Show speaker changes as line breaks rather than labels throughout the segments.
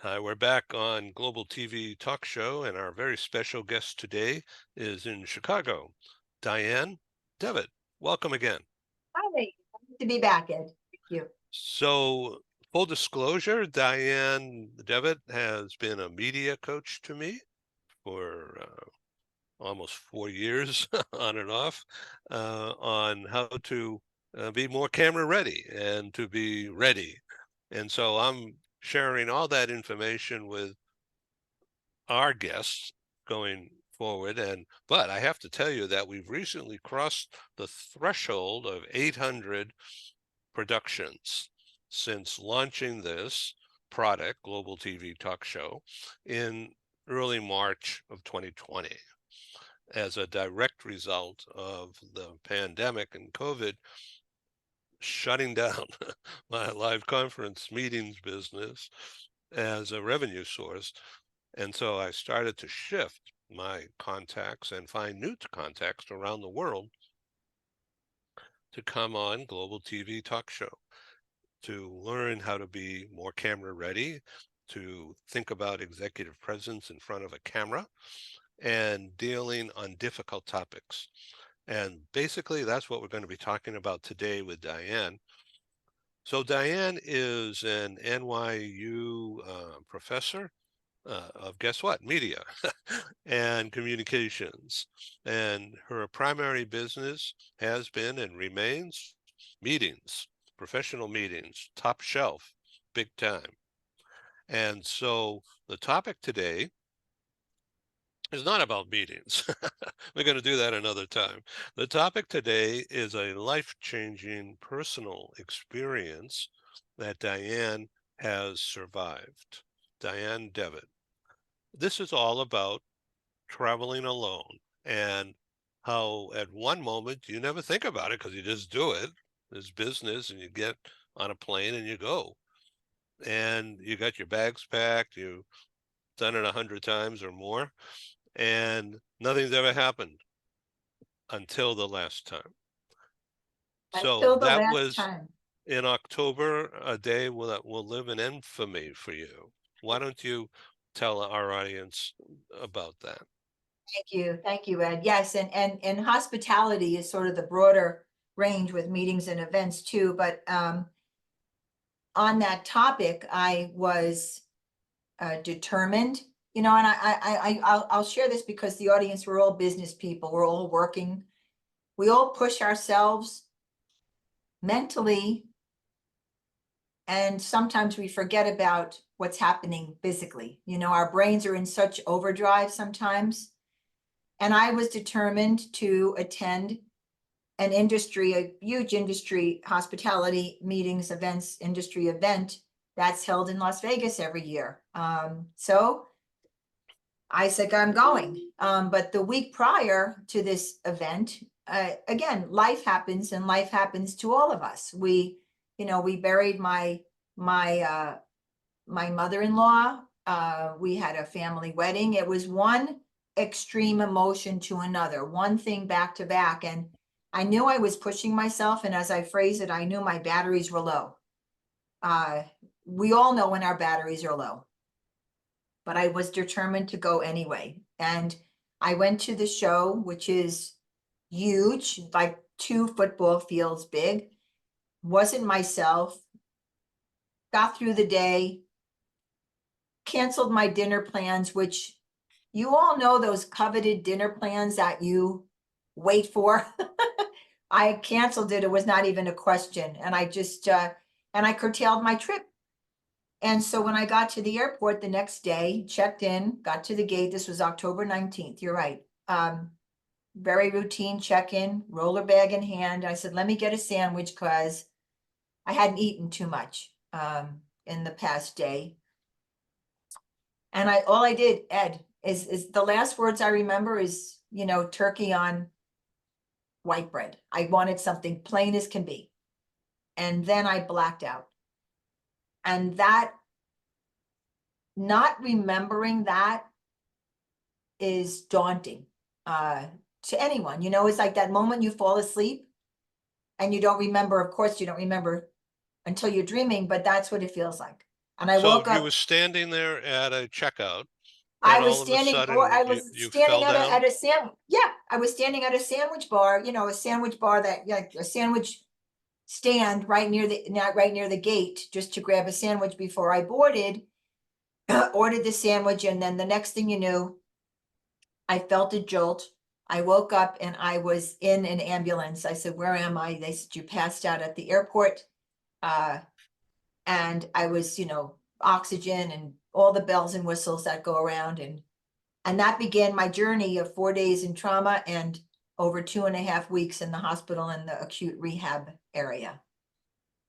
Hi, we're back on Global TV Talk Show, and our very special guest today is in Chicago, Dianne Devitt. Welcome again.
Hi, good to be back, Ed. Thank you.
So, full disclosure, Dianne Devitt has been a media coach to me for almost 4 years, on and off, on how to be more camera ready and to be ready. And so I'm sharing all that information with our guests going forward. But I have to tell you that we've recently crossed the threshold of 800 productions since launching this product, Global TV Talk Show, in early March of 2020 as a direct result of the pandemic and COVID shutting down my live conference meetings business as a revenue source. And so I started to shift my contacts and find new contacts around the world to come on Global TV Talk Show, to learn how to be more camera ready, to think about executive presence in front of a camera, and dealing on difficult topics. And basically, that's what we're going to be talking about today with Dianne. So, Dianne is an NYU professor of guess what? Media and communications. And her primary business has been and remains meetings, professional meetings, top shelf, big time. And so the topic today is not about meetings. We're going to do that another time. The topic today is a life-changing personal experience that Dianne has survived. Dianne Devitt. This is all about traveling alone and how at one moment you never think about it because you just do it. It's business and you get on a plane and you go. And you got your bags packed, you've done it 100 times or more, and nothing's ever happened until the last time. So
Until the
that
last
was
time.
in October, a day that will live in infamy for you. Why don't you tell our audience about that?
Thank you, Ed. Yes, and hospitality is sort of the broader range with meetings and events too. But on that topic, I was determined, and I'll share this because the audience, we're all business people, we're all working, we all push ourselves mentally, and sometimes we forget about what's happening physically. Our brains are in such overdrive sometimes. And I was determined to attend a huge industry, hospitality meetings, events, industry event that's held in Las Vegas every year. So I said, I'm going. But the week prior to this event, again, life happens, and life happens to all of us. We buried my mother-in-law. We had a family wedding. It was one extreme emotion to another, one thing back to back. And I knew I was pushing myself. And as I phrase it, I knew my batteries were low. We all know when our batteries are low, but I was determined to go anyway. And I went to the show, which is huge, like 2 football fields big. Wasn't myself, got through the day, canceled my dinner plans, which you all know those coveted dinner plans that you wait for. I canceled it. It was not even a question. And I just, and I curtailed my trip. And so when I got to the airport the next day, checked in, got to the gate, this was October 19th. You're right. Very routine check-in, roller bag in hand. I said, let me get a sandwich because I hadn't eaten too much in the past day. And all I did, Ed, is the last words I remember is, turkey on white bread. I wanted something plain as can be. And then I blacked out. And that, not remembering that is daunting to anyone. It's like that moment you fall asleep and you don't remember. Of course, you don't remember until you're dreaming, but that's what it feels like. And I
So
woke
you
up,
were standing there at a checkout,
I
and
was
all of a
standing, or
sudden
I
you
was
you
standing
fell
at
down?
yeah, I was standing at a sandwich bar, a sandwich bar that, like, a sandwich stand right near not right near the gate, just to grab a sandwich before I boarded, ordered the sandwich, and then the next thing you knew, I felt a jolt. I woke up and I was in an ambulance. I said, "Where am I?" They said, "You passed out at the airport." Uh, and I was, oxygen and all the bells and whistles that go around. And that began my journey of 4 days in trauma and over 2.5 weeks in the hospital in the acute rehab area.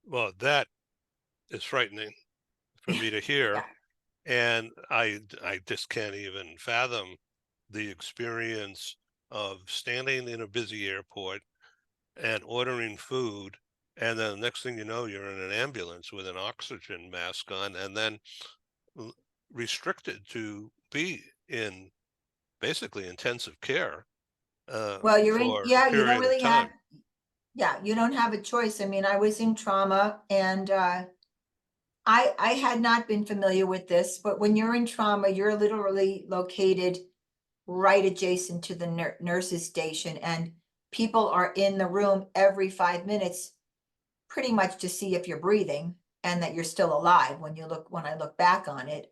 Well, that is frightening for me to hear,
Yeah.
and I just can't even fathom the experience of standing in a busy airport and ordering food, and then the next thing you know, you're in an ambulance with an oxygen mask on, and then l- restricted to be in basically intensive care
Well,
for a
yeah, you don't
period of
really have,
time.
yeah, you don't have a choice. I mean, I was in trauma and, I had not been familiar with this, but when you're in trauma, you're literally located right adjacent to the nurse's station, and people are in the room every 5 minutes, pretty much to see if you're breathing and that you're still alive when I look back on it.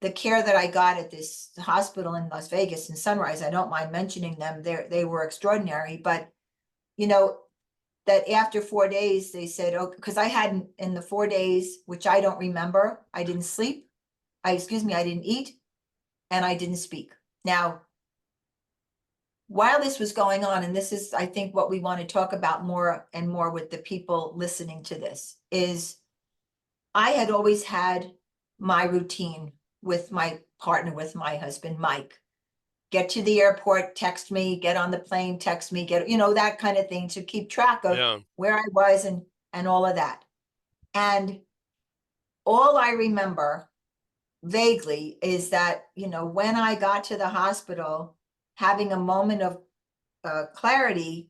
The care that I got at this hospital in Las Vegas and Sunrise, I don't mind mentioning them, they were extraordinary, but you know, that after 4 days, they said, oh, because I hadn't, in the 4 days, which I don't remember, I didn't sleep. Excuse me, I didn't eat and I didn't speak. Now, while this was going on, and this is, I think, what we want to talk about more and more with the people listening to this, is I had always had my routine with my partner, with my husband, Mike. Get to the airport, text me, get on the plane, text me, that kind of thing, to keep track of
Yeah,
where I was and all of that. And all I remember vaguely is that, when I got to the hospital, having a moment of clarity,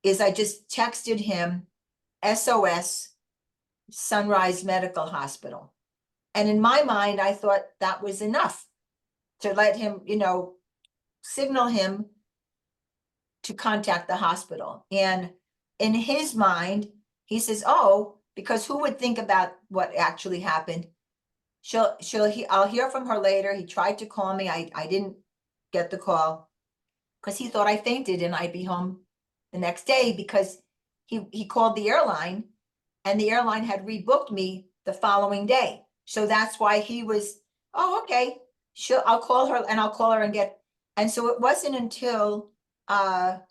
is I just texted him SOS Sunrise Medical Hospital. And in my mind, I thought that was enough to let him, signal him to contact the hospital. And in his mind, he says, "Oh, because who would think about what actually happened? I'll hear from her later." He tried to call me. I didn't get the call because he thought I fainted and I'd be home the next day, because he called the airline and the airline had rebooked me the following day. So that's why he was, "Oh, okay, I'll call her and I'll call her and get." And so it wasn't until at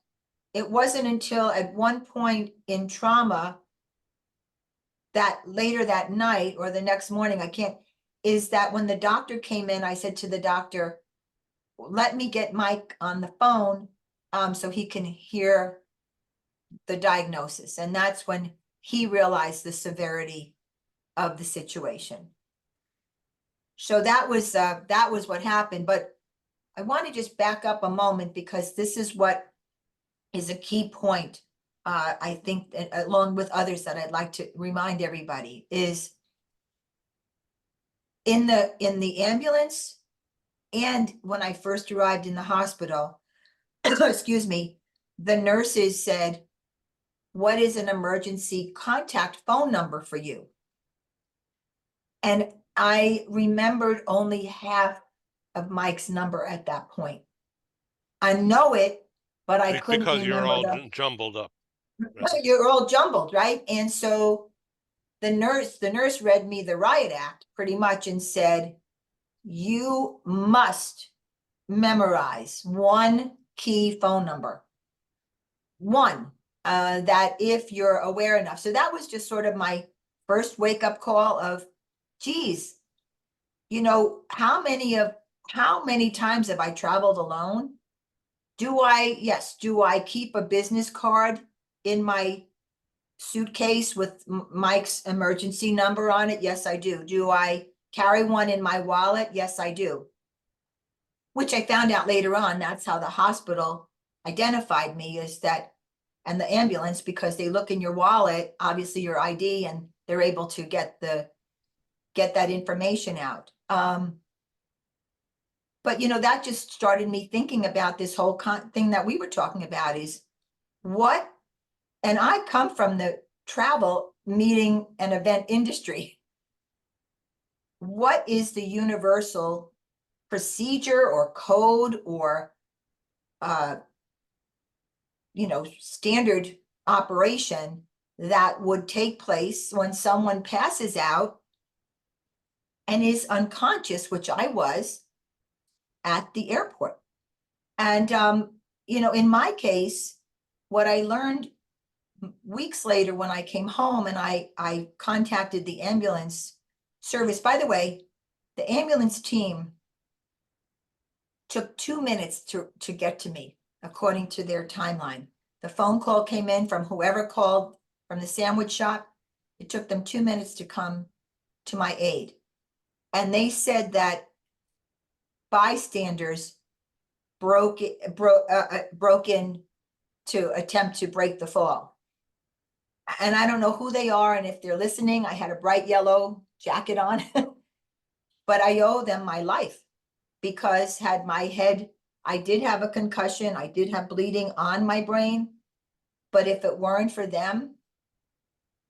one point in trauma, that later that night or the next morning, I can't, is that when the doctor came in, I said to the doctor, "Let me get Mike on the phone, so he can hear the diagnosis." And that's when he realized the severity of the situation. So that was what happened. But I want to just back up a moment, because this is what is a key point. I think, along with others that I'd like to remind everybody, is in the ambulance and when I first arrived in the hospital, excuse me, the nurses said, "What is an emergency contact phone number for you?" And I remembered only half of Mike's number at that point. I know it, but I couldn't
because you're
remember
all jumbled up, right?
you're all jumbled, right? And so the nurse read me the riot act pretty much and said, "You must memorize one key phone number, one, that if you're aware enough." So that was just sort of my first wake up call of, geez, how many times have I traveled alone? Do I keep a business card in my suitcase with Mike's emergency number on it? Yes, I do. Do I carry one in my wallet? Yes, I do. Which I found out later on, that's how the hospital identified me, is that, and the ambulance, because they look in your wallet, obviously your ID, and they're able to get get that information out. But that just started me thinking about this whole thing that we were talking about is what, and I come from the travel, meeting, and event industry. What is the universal procedure or code or standard operation that would take place when someone passes out and is unconscious, which I was at the airport? And in my case, what I learned weeks later when I came home and I contacted the ambulance service. By the way, the ambulance team took 2 minutes to get to me, according to their timeline. The phone call came in from whoever called from the sandwich shop. It took them 2 minutes to come to my aid. And they said that bystanders broke in to attempt to break the fall. And I don't know who they are, and if they're listening. I had a bright yellow jacket on, but I owe them my life, because had my head, I did have a concussion, I did have bleeding on my brain, but if it weren't for them,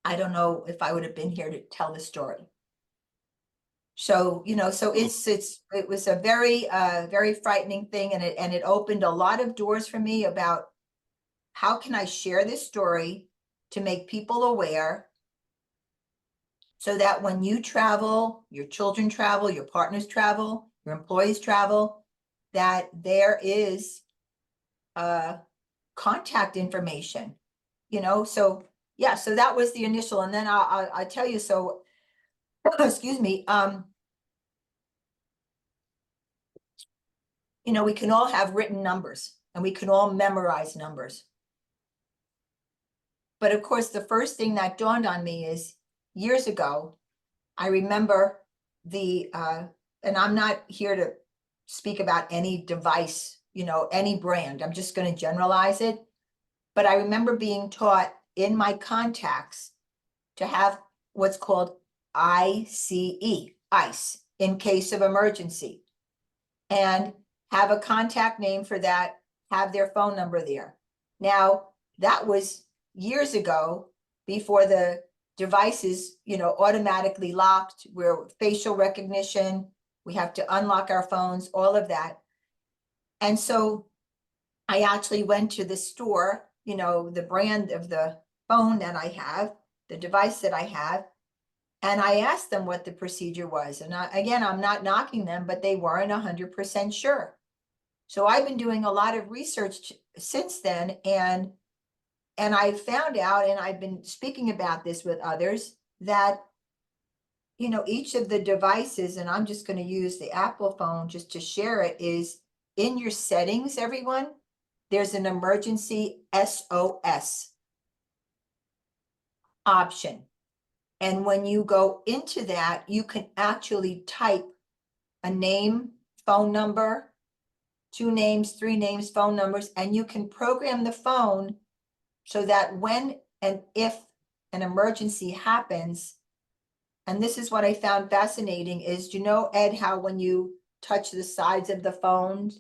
I don't know if I would have been here to tell the story. So, so it was a very, very frightening thing, and it opened a lot of doors for me about how can I share this story to make people aware, so that when you travel, your children travel, your partners travel, your employees travel, that there is contact information, so yeah, so that was the initial, and then I'll tell you, so excuse me, we can all have written numbers and we can all memorize numbers. But of course, the first thing that dawned on me is years ago, I remember and I'm not here to speak about any device, any brand. I'm just going to generalize it. But I remember being taught in my contacts to have what's called ICE, in case of emergency, and have a contact name for that, have their phone number there. Now, that was years ago, before the devices, automatically locked, where facial recognition, we have to unlock our phones, all of that. And so I actually went to the store, the brand of the phone that I have, the device that I have, and I asked them what the procedure was. And again, I'm not knocking them, but they weren't 100% sure. So I've been doing a lot of research since then, and I found out, and I've been speaking about this with others, that each of the devices, and I'm just going to use the Apple phone just to share it, is in your settings, everyone, there's an emergency SOS option. And when you go into that, you can actually type a name, phone number, 2 names, 3 names, phone numbers, and you can program the phone so that when and if an emergency happens, and this is what I found fascinating, is, Ed, how when you touch the sides of the phone,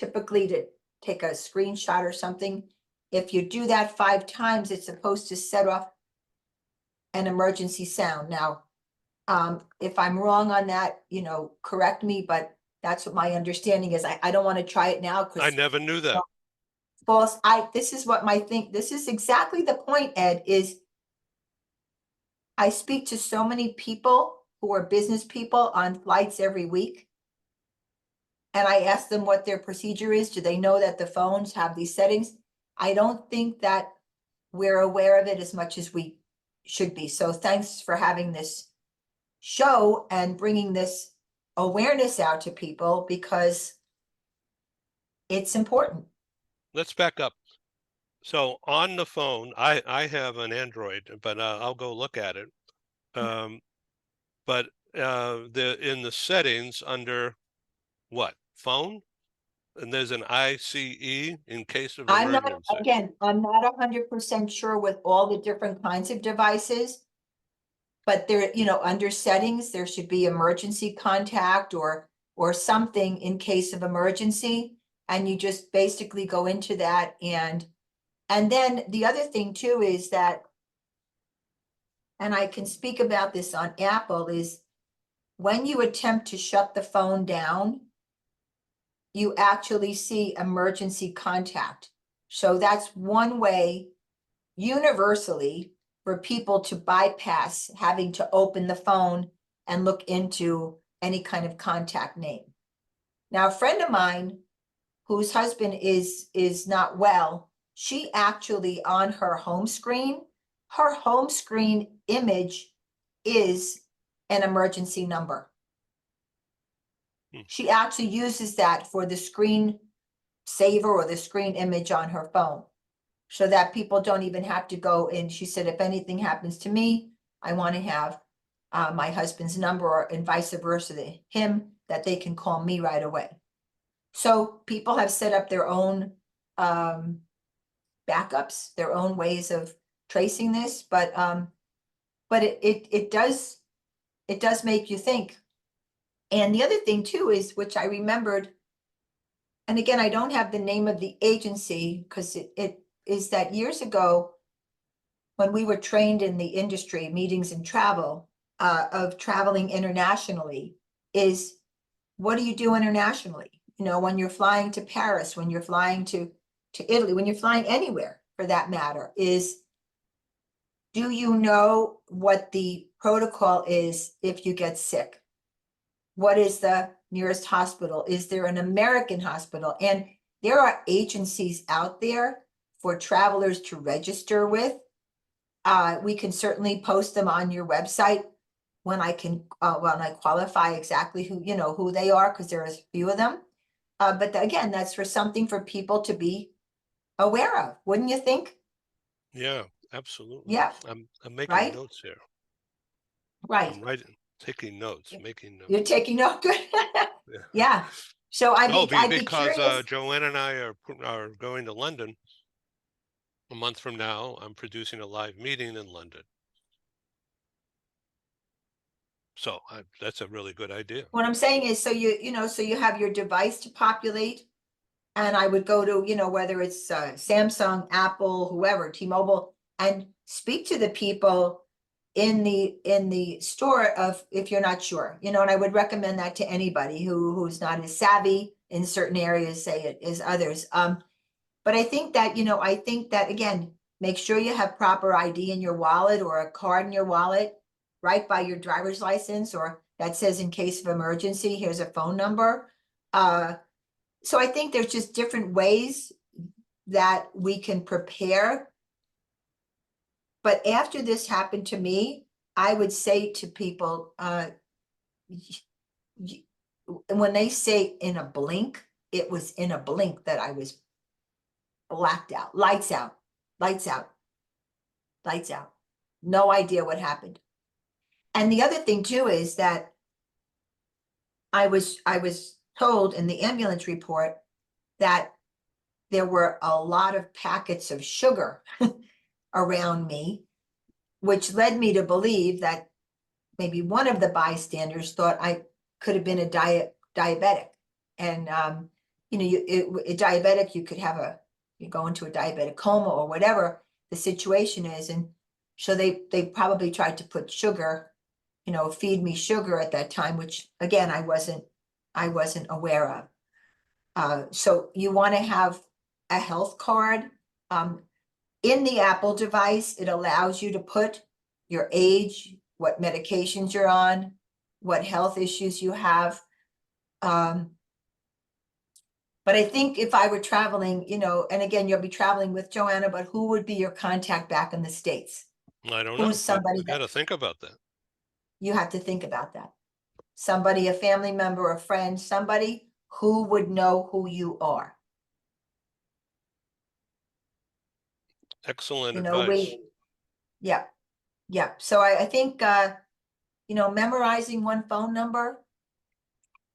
typically to take a screenshot or something, if you do that 5 times, it's supposed to set off an emergency sound. Now, if I'm wrong on that, correct me, but that's what my understanding is. I don't want to try it now,
I
because
never knew that.
false. This is what this is exactly the point, Ed, is I speak to so many people who are business people on flights every week. And I ask them what their procedure is. Do they know that the phones have these settings? I don't think that we're aware of it as much as we should be. So thanks for having this show and bringing this awareness out to people, because it's important.
Let's back up. So on the phone, I have an Android, but I'll go look at it. But in the settings under what? Phone? And there's an ICE in case of
I'm not,
emergency.
again, I'm not 100% sure with all the different kinds of devices, but there, under settings, there should be emergency contact or something in case of emergency. And you just basically go into that and then the other thing too is that, and I can speak about this on Apple, is when you attempt to shut the phone down, you actually see emergency contact. So that's one way universally for people to bypass having to open the phone and look into any kind of contact name. Now, a friend of mine whose husband is not well, she actually on her home screen image is an emergency number. She actually uses that for the screen saver or the screen image on her phone, so that people don't even have to go in. She said, if anything happens to me, I want to have my husband's number, and vice versa, that they can call me right away. So people have set up their own backups, their own ways of tracing this, but it does make you think. And the other thing too is, which I remembered, and again, I don't have the name of the agency because it is that years ago when we were trained in the industry, meetings and travel, of traveling internationally, is what do you do internationally? When you're flying to Paris, when you're flying to Italy, when you're flying anywhere for that matter, is do you know what the protocol is if you get sick? What is the nearest hospital? Is there an American hospital? And there are agencies out there for travelers to register with. We can certainly post them on your website when I qualify exactly who they are, because there's a few of them. But again, that's for something for people to be aware of, wouldn't you think?
Yeah, absolutely.
Yeah,
I'm making
right,
notes here.
right.
I'm writing, taking notes, making notes.
You're taking note, good.
Yeah.
Yeah. So
No,
I'd be
because
curious.
Joanne and I are going to London a month from now. I'm producing a live meeting in London. So that's a really good idea.
What I'm saying is, so you have your device to populate, and I would go to, whether it's Samsung, Apple, whoever, T-Mobile, and speak to the people in the store of, if you're not sure, and I would recommend that to anybody who's not as savvy in certain areas, say it, as others. But I think that, again, make sure you have proper ID in your wallet or a card in your wallet, right by your driver's license, or that says in case of emergency, here's a phone number. So I think there's just different ways that we can prepare. But after this happened to me, I would say to people, when they say in a blink, it was in a blink that I was blacked out, lights out, lights out, lights out. No idea what happened. And the other thing too is that I was told in the ambulance report that there were a lot of packets of sugar around me, which led me to believe that maybe one of the bystanders thought I could have been a diabetic. And a diabetic, you could have you go into a diabetic coma or whatever the situation is. And so they probably tried to put sugar, feed me sugar at that time, which again, I wasn't aware of. So you want to have a health card. In the Apple device, it allows you to put your age, what medications you're on, what health issues you have. But I think if I were traveling, and again, you'll be traveling with Joanna, but who would be your contact back in the States?
I don't
Who's
know.
somebody
We got
that
to think about that.
you have to think about that? Somebody, a family member, a friend, somebody who would know who you are.
Excellent
You know,
advice.
yeah, yeah. So I think, memorizing one phone number,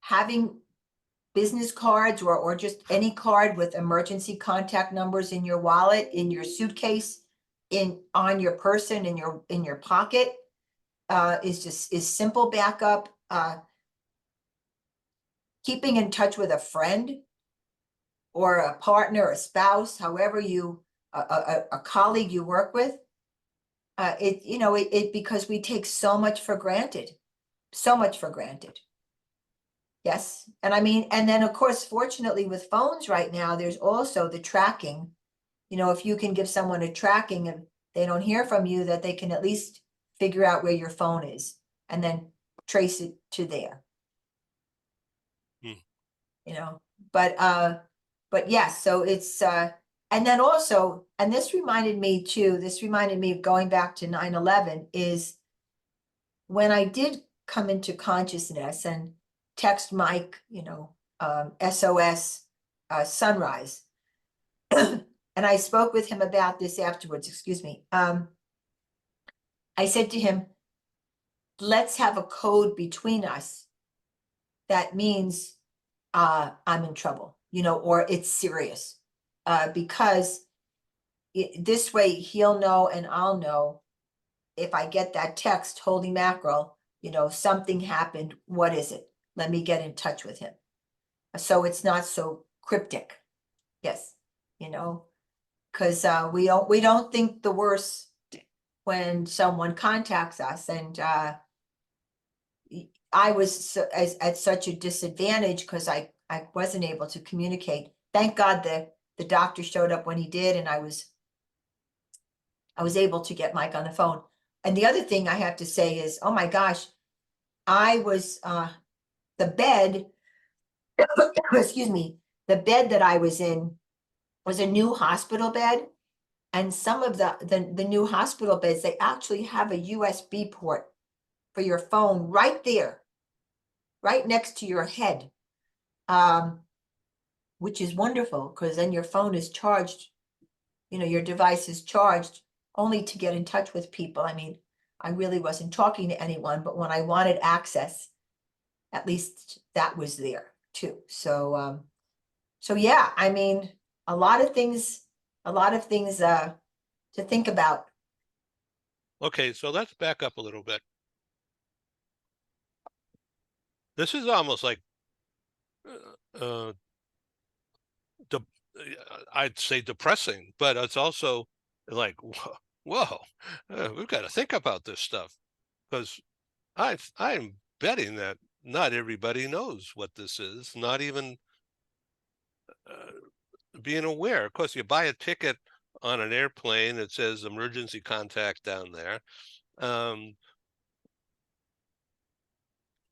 having business cards or just any card with emergency contact numbers in your wallet, in your suitcase, on your person, in your pocket. is simple backup, keeping in touch with a friend or a partner, a spouse, however you, a colleague you work with. Because we take so much for granted, so much for granted. Yes, and I mean, and then of course, fortunately with phones right now, there's also the tracking. If you can give someone a tracking and they don't hear from you, that they can at least figure out where your phone is and then trace it to there.
Hmm.
But yes, so it's and then also, and this reminded me of going back to 9/11, is when I did come into consciousness and text Mike, SOS, sunrise. And I spoke with him about this afterwards, excuse me. I said to him, let's have a code between us that means I'm in trouble, or it's serious. Because this way he'll know and I'll know if I get that text, holy mackerel, something happened. What is it? Let me get in touch with him. So it's not so cryptic. Yes, because we don't think the worst when someone contacts us. And I was at such a disadvantage because I wasn't able to communicate. Thank God the doctor showed up when he did, and I was able to get Mike on the phone. And the other thing I have to say is, oh my gosh, I was the bed, excuse me, the bed that I was in was a new hospital bed. And some of the new hospital beds, they actually have a USB port for your phone right there, right next to your head, which is wonderful because then your phone is charged, your device is charged only to get in touch with people. I mean, I really wasn't talking to anyone, but when I wanted access, at least that was there too. So yeah, I mean, a lot of things to think about.
Okay, so let's back up a little bit. This is almost like uh, de I'd say depressing, but it's also like, whoa, we've got to think about this stuff because I'm betting that not everybody knows what this is, not even being aware. Of course, you buy a ticket on an airplane that says emergency contact down there. Um,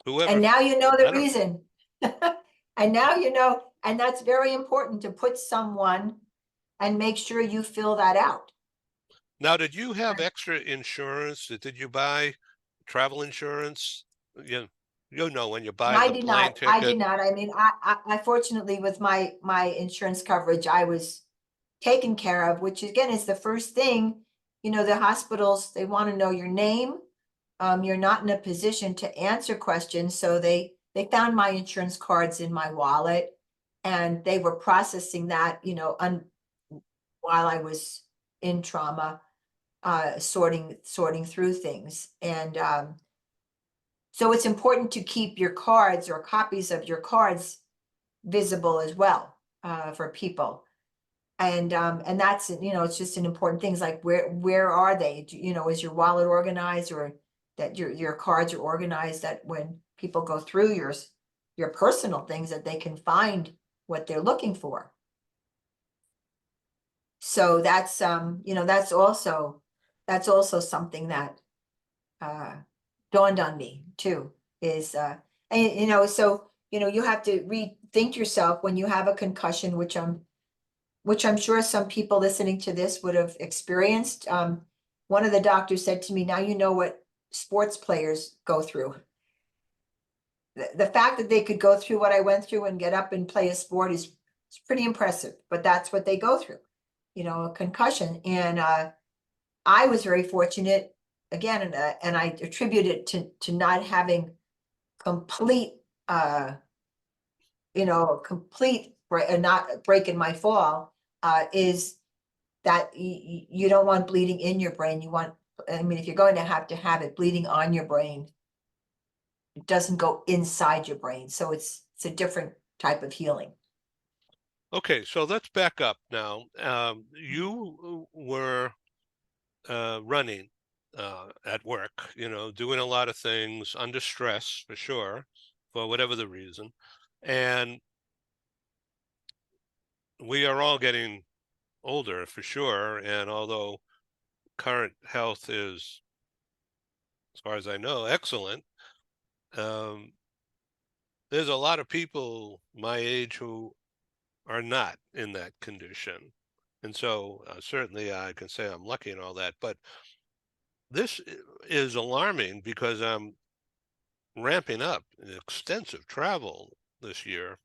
And
whoever,
now you know the
I don't.
reason. And now and that's very important to put someone and make sure you fill that out.
Now, did you have extra insurance? Did you buy travel insurance? You, you know, when you buy
I
the
did not,
plane ticket.
I mean, I fortunately with my insurance coverage, I was taken care of, which again is the first thing, the hospitals, they want to know your name. You're not in a position to answer questions. So they found my insurance cards in my wallet and they were processing that, while I was in trauma, sorting through things. And so it's important to keep your cards or copies of your cards visible as well, for people. And that's, it's just an important thing. It's like, where are they? Is your wallet organized, or that your cards are organized, that when people go through your personal things, that they can find what they're looking for. So that's that's also something that dawned on me too, is and so you have to rethink yourself when you have a concussion, which I'm sure some people listening to this would have experienced. One of the doctors said to me, now you know what sports players go through. The fact that they could go through what I went through and get up and play a sport is pretty impressive, but that's what they go through, a concussion. And I was very fortunate again, and I attribute it to not having complete, not breaking my fall, is that you don't want bleeding in your brain. You want I mean, if you're going to have it bleeding on your brain, it doesn't go inside your brain, so it's a different type of healing.
Okay, so let's back up now. You were running at work, doing a lot of things under stress for sure, for whatever the reason. And we are all getting older for sure. And although current health is, as far as I know, excellent, um, there's a lot of people my age who are not in that condition. And so certainly I can say I'm lucky and all that. But this is alarming because I'm ramping up extensive travel this year,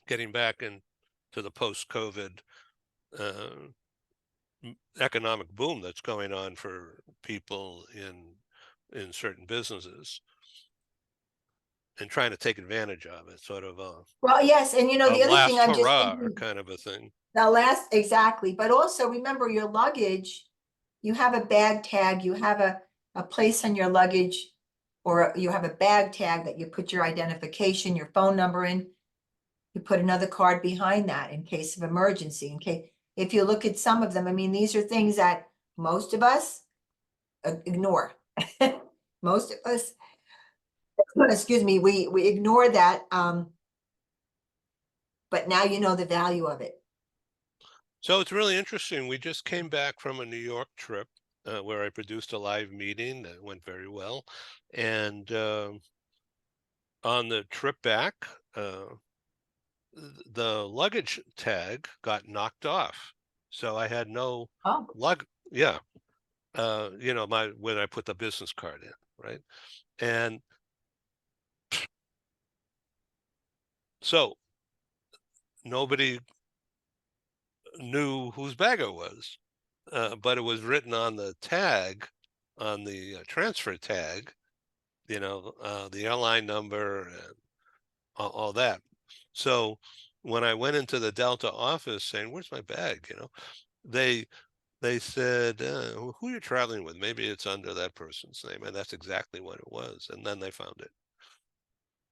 getting back into the post-COVID uh, economic boom that's going on for people in certain businesses, and trying to take advantage of it, sort of
Well, yes, and
a
the other thing
last
I'm just
hurrah
thinking,
kind of a thing.
the last, exactly, but also remember your luggage, you have a bag tag, you have a place on your luggage, or you have a bag tag that you put your identification, your phone number in. You put another card behind that in case of emergency, in case, if you look at some of them, I mean, these are things that most of us ignore. Most of us, excuse me, we ignore that, but now you know the value of it.
So it's really interesting. We just came back from a New York trip where I produced a live meeting that went very well. And on the trip back, uh, the luggage tag got knocked off. So I had no
Oh,
lug. Yeah. My when I put the business card in, right? And so nobody knew whose bag it was, but it was written on the tag, on the transfer tag, the airline number and all that. So when I went into the Delta office saying, "Where's my bag?" they they said, "Who you're traveling with? Maybe it's under that person's name," and that's exactly what it was. And then they found it.